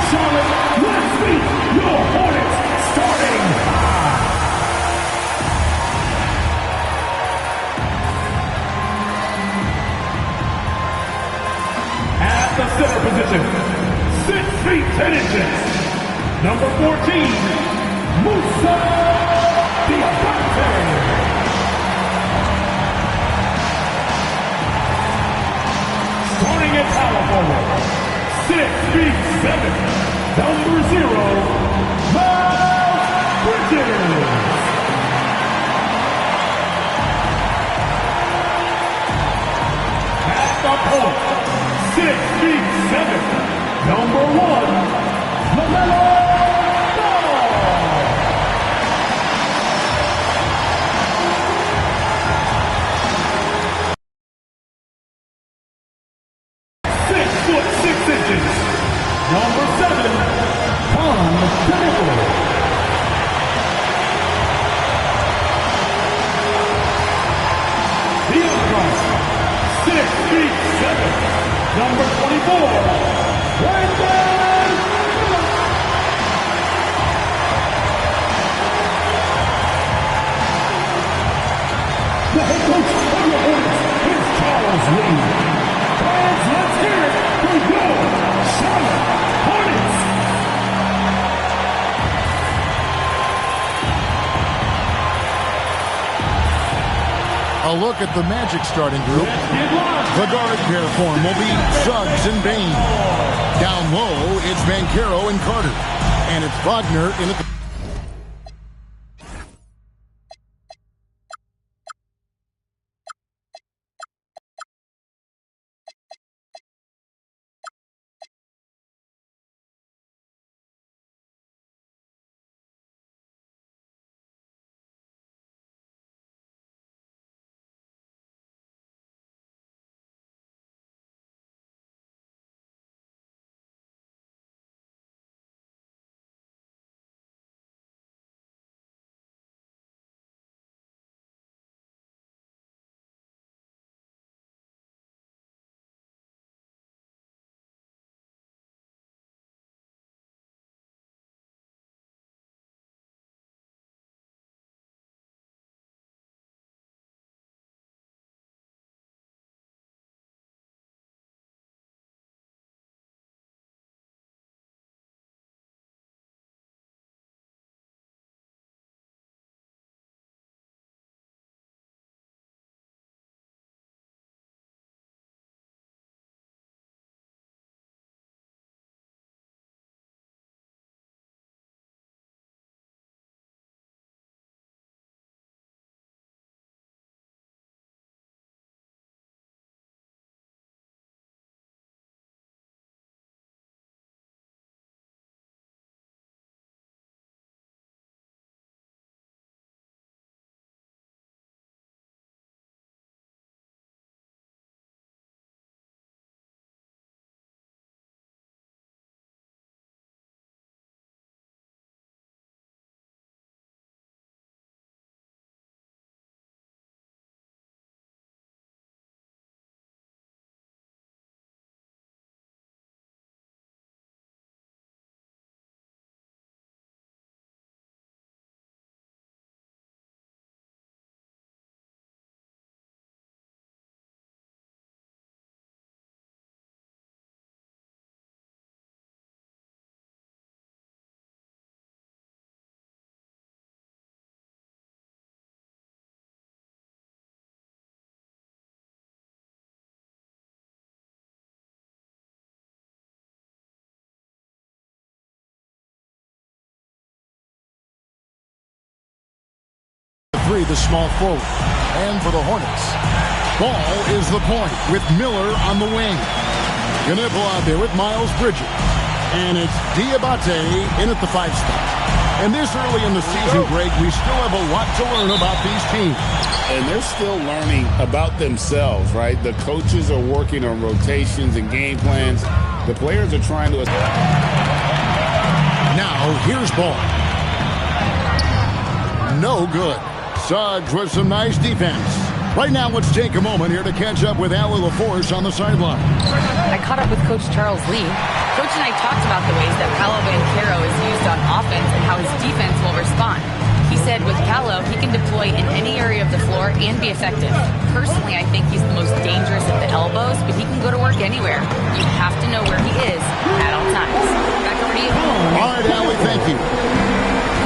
Charlotte, let's meet your Hornets starting five. At the center position, 6 feet 10 inches, number 14, Musa Diabate. Starting at power forward, 6 feet 7, number 0, Miles Bridges. At the point, 6 feet 7, number 1, LaMelo Ball. 6 foot 6 inches, number 7, Tom Thibodeau. The other guy, 6 feet 7, number 24, Brandon Miller. The head coach of your Hornets is Charles Lee. Fans, let's hear it for your Charlotte Hornets. A look at the Magic starting group. The guard pair form will be Suggs and Bain. Down low, it's Banchero and Carter. And it's Wagner in at the... The small forward. And for the Hornets, Ball is the point with Miller on the wing. Gonna pull out there with Miles Bridges. And it's Diabate in at the 5 spot. And this early in the season, Greg, we still have a lot to learn about these teams. And they're still learning about themselves, right? The coaches are working on rotations and game plans. The players are trying to... Now, here's Ball. No good. Suggs with some nice defense. Right now, let's take a moment here to catch up with Allie LaForce on the sideline. I caught up with Coach Charles Lee. Coach and I talked about the ways that Paolo Banchero is used on offense and how his defense will respond. He said with Paolo, he can deploy in any area of the floor and be effective. Personally, I think he's the most dangerous at the elbows, but he can go to work anywhere. You have to know where he is at all times. Back over to you. All right, Allie, thank you.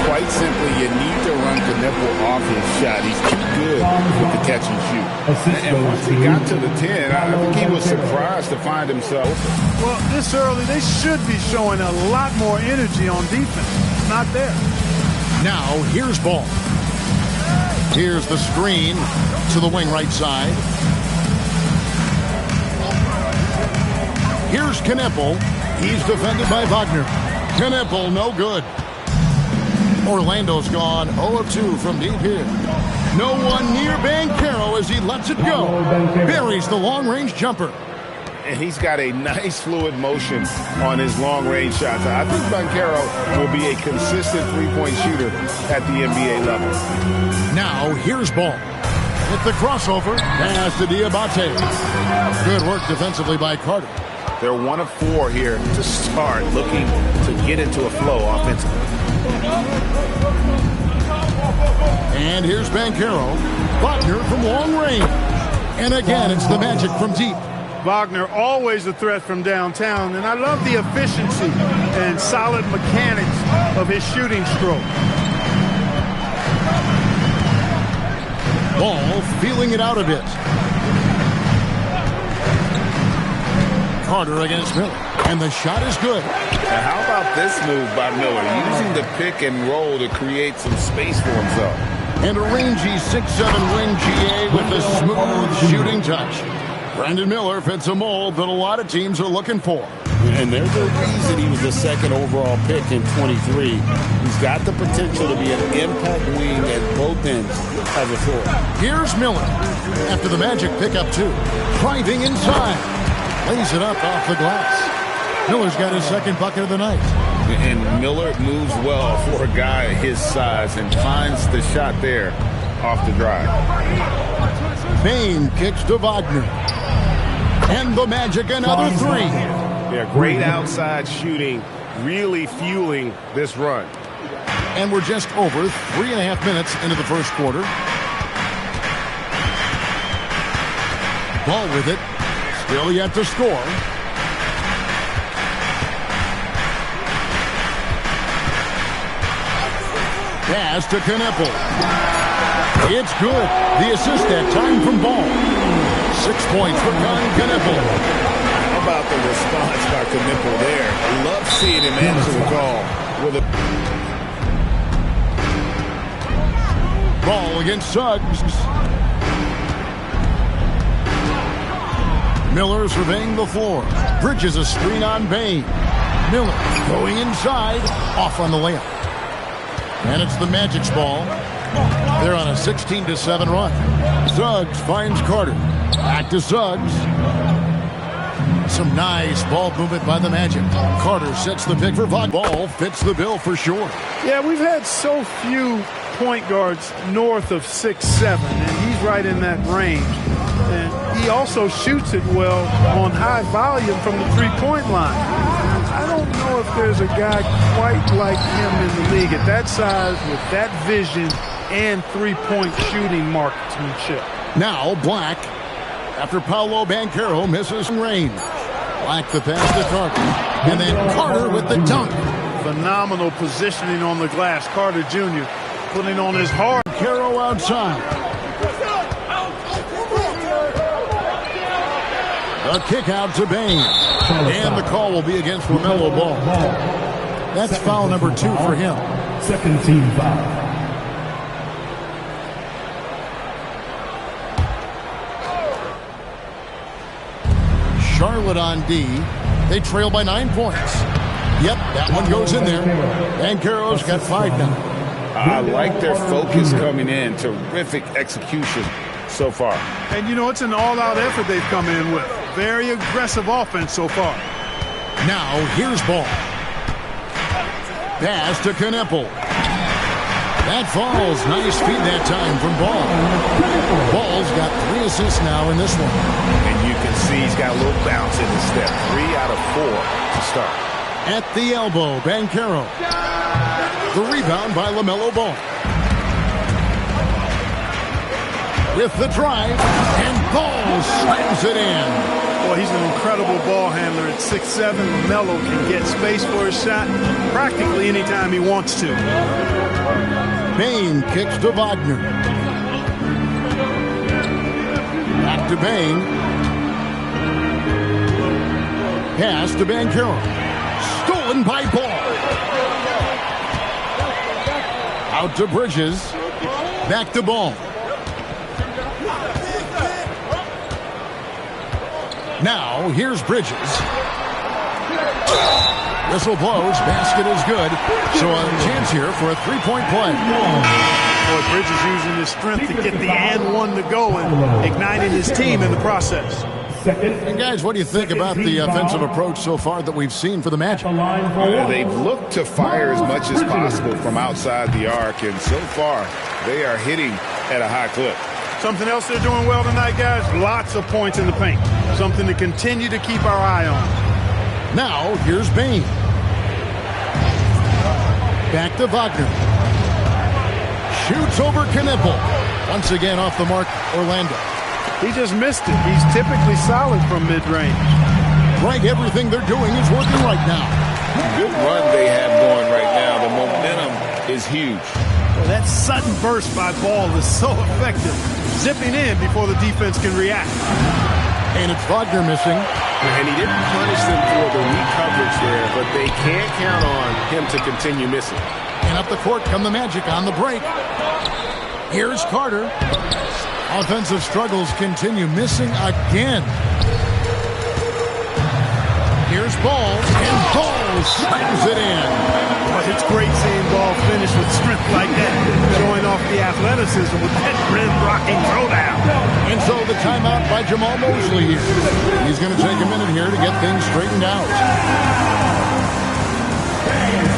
Quite simply, you need to run Knipple off his shot. He's too good with the catch and shoot. And once he got to the 10, I think he was surprised to find himself. Well, this early, they should be showing a lot more energy on defense. It's not there. Now, here's ball. Here's the screen to the wing right side. Here's Knipple. He's defended by Wagner. Knipple, no good. Orlando's gone 0 of 2 from deep here. No one near Banchero as he lets it go. Buries the long-range jumper. And he's got a nice fluid motion on his long-range shots. I think Banchero will be a consistent three-point shooter at the NBA level. Now, here's ball. With the crossover, pass to Diabate. Good work defensively by Carter. They're 1 of 4 here to start, looking to get into a flow offensively. And here's Banchero. Wagner from long range. And again, it's the Magic from deep. Wagner always a threat from downtown, and I love the efficiency and solid mechanics of his shooting stroke. Ball feeling it out a bit. Carter against Miller, and the shot is good. Now how about this move by Miller, using the pick and roll to create some space for himself. And a rangy 6'7" wing GA with a smooth shooting touch. Brandon Miller fits a mold that a lot of teams are looking for. And there's a reason he was the second overall pick in 23. He's got the potential to be an impact wing at both ends as a four. Here's Miller. After the Magic pick up 2. Driving inside. Lays it up off the glass. Miller's got his second bucket of the night. And Miller moves well for a guy his size and finds the shot there off the drive. Bain kicks to Wagner. And the Magic another 3. Yeah, great outside shooting, really fueling this run. And we're just over 3.5 minutes into the first quarter. Ball with it. Still yet to score. Pass to Knipple. It's good. The assist that time from Ball. 6 points for Knipple. How about the response by Knipple there? Love seeing him answer the call with a ball against Suggs. Miller surveying the floor. Bridges a screen on Bain. Miller going inside. Off on the layup. And it's the Magic's ball. They're on a 16-7 run. Suggs finds Carter. Back to Suggs. Some nice ball movement by the Magic. Carter sets the pick for Vaughn. Ball fits the bill for sure. Yeah, we've had so few point guards north of 6'7", and he's right in that range. And he also shoots it well on high volume from the three-point line. I don't know if there's a guy quite like him in the league at that size with that vision and three-point shooting marksmanship. Now Black, after Paolo Banchero misses range. Black the pass to Carter. And then Carter with the dunk. Phenomenal positioning on the glass. Carter Jr. putting on his hard. Banchero outside. A kick out to Bain. And the call will be against LaMelo Ball. That's foul number 2 for him. Second team foul. Charlotte on D. They trail by 9 points. Yep, that one goes in there. Banchero's got 5 now. I like their focus coming in. Terrific execution so far. And, you know, it's an all-out effort they've come in with. Very aggressive offense so far. Now, here's Ball. Pass to Knipple. That falls. Nice feed that time from Ball. Ball's got 3 assists now in this one. And you can see he's got a little bounce in his step. 3 out of 4 to start. At the elbow, Banchero. The rebound by LaMelo Ball. With the drive, and Ball slams it in. Boy, he's an incredible ball handler at 6'7". LaMelo can get space for his shot practically anytime he wants to. Bane kicks to Wagner. Back to Bane. Pass to Banchero. Stolen by Ball. Out to Bridges. Back to Ball. Now, here's Bridges. Whistle blows. Basket is good. So a chance here for a 3-point play. Boy, Bridges using his strength to get the and one to go and igniting his team in the process. And guys, what do you think about the offensive approach so far that we've seen for the Magic? They've looked to fire as much as possible from outside the arc, and so far they are hitting at a high clip. Something else they're doing well tonight, guys, lots of points in the paint. Something to continue to keep our eye on. Now, here's Bane. Back to Wagner. Shoots over Knipple. Once again off the mark, Orlando. He just missed it. He's typically solid from mid-range. Greg, everything they're doing is working right now. Good run they have going right now. The momentum is huge. Well, that sudden burst by Ball is so effective. Zipping in before the defense can react. And it's Wagner missing. And he didn't punish them for the weak coverage there, but they can't count on him to continue missing. And up the court come the Magic on the break. Here's Carter. Offensive struggles continue, missing again. Here's Ball, and Ball slams it in. Well, it's great seeing Ball finish with strength like that, showing off the athleticism with that rim-rocking throwdown. And so the timeout by Jamal Mosley here. He's going to take a minute here to get things straightened out.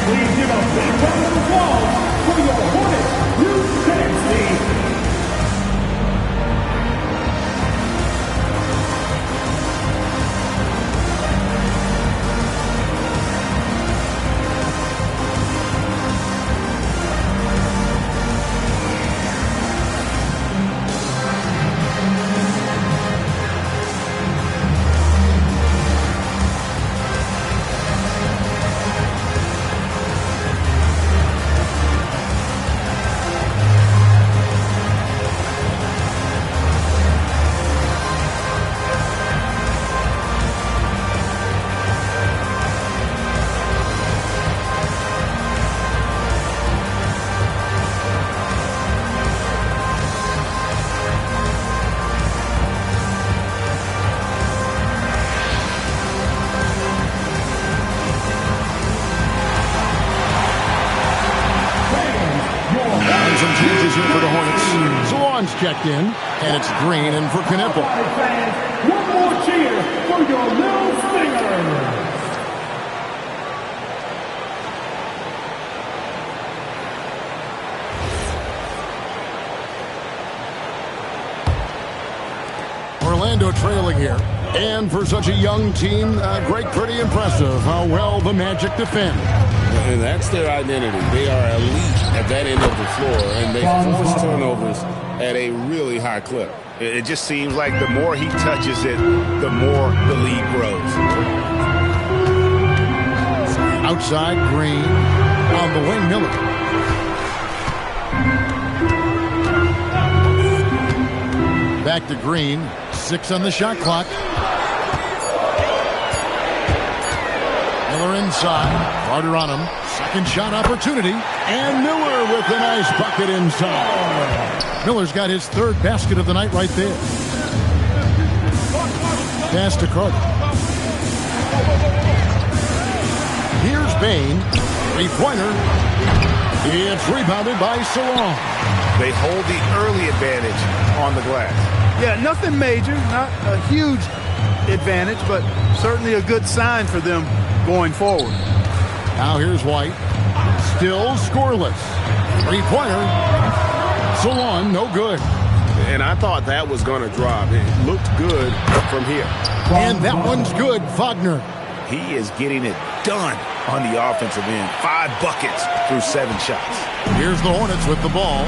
Please give a big round of applause for your Hornets Youth Tennis Team. Checked in, and it's Green in for Knipple. One more cheer for your little Stingers. Orlando trailing here. And for such a young team, Greg, pretty impressive how well the Magic defend. And that's their identity. They are elite at that end of the floor, and they force turnovers at a really high clip. It just seems like the more he touches it, the more the lead grows. Outside, Green. On the wing, Miller. Back to Green. 6 on the shot clock. Miller inside. Carter on him. Second shot opportunity. And Miller with a nice bucket inside. Miller's got his third basket of the night right there. Pass to Carter. Here's Bane. Three-pointer. It's rebounded by Salon. They hold the early advantage on the glass. Yeah, nothing major, not a huge advantage, but certainly a good sign for them going forward. Now here's White. Still scoreless. Three-pointer. So long, no good. And I thought that was going to drop. It looked good from here. And that one's good, Wagner. He is getting it done on the offensive end. 5 buckets through 7 shots. Here's the Hornets with the ball.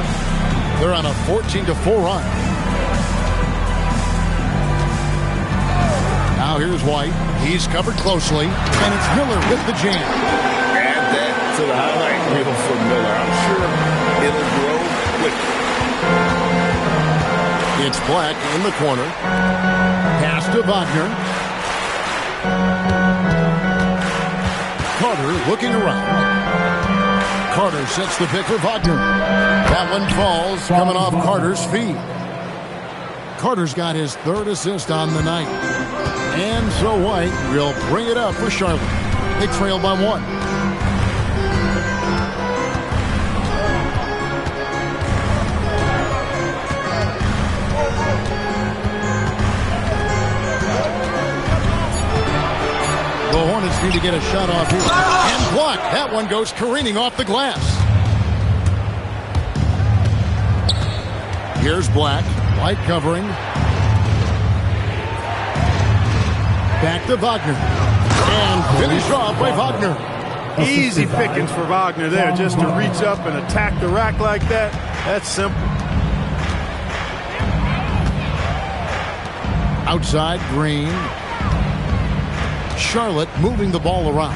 They're on a 14-4 run. Now here's White. He's covered closely. And it's Miller with the jam. Add that to the highlight reel for Miller. I'm sure it'll grow quickly. It's Black in the corner. Pass to Wagner. Carter looking around. Carter sets the pick for Wagner. That one falls, coming off Carter's feet. Carter's got his 3rd assist on the night. And so White will bring it up for Charlotte. They trail by 1. The Hornets need to get a shot off here. And blocked. That one goes careening off the glass. Here's Black. White covering. Back to Wagner. And finished off by Wagner. Easy pickings for Wagner there, just to reach up and attack the rack like that. That's simple. Outside, Green. Charlotte moving the ball around.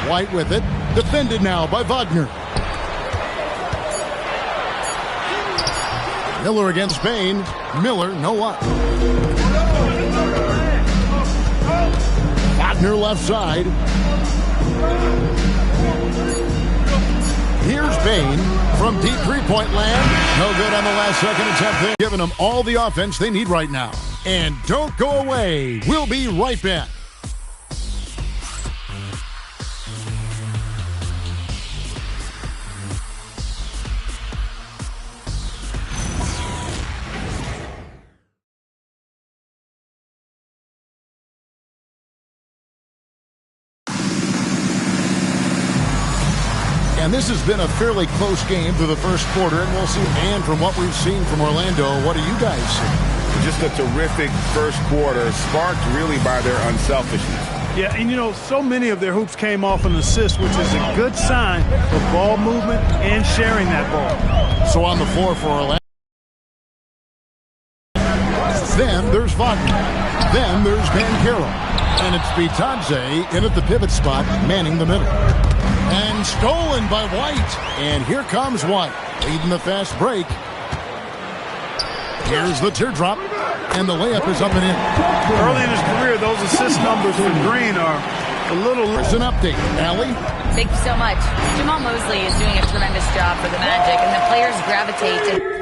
White with it. Defended now by Wagner. Miller against Bain. Miller, no up. Wagner left side. Here's Bain from deep three-point land. No good on the last second attempt there. Giving them all the offense they need right now. And don't go away. We'll be right back. And this has been a fairly close game through the first quarter, and we'll see. And from what we've seen from Orlando, what do you guys see? Just a terrific first quarter, sparked really by their unselfishness. Yeah, and so many of their hoops came off an assist, which is a good sign of ball movement and sharing that ball. So on the floor for Orlando. Then there's Wagner. Then there's Banchero. And it's Bitadze in at the pivot spot, manning the middle. And stolen by White. And here comes White, leading the fast break. Here's the teardrop. And the layup is up and in. Early in his career, those assist numbers for Green are a little... There's an update. Allie? Thank you so much. Jamal Mosley is doing a tremendous job for the Magic, and the players gravitate to...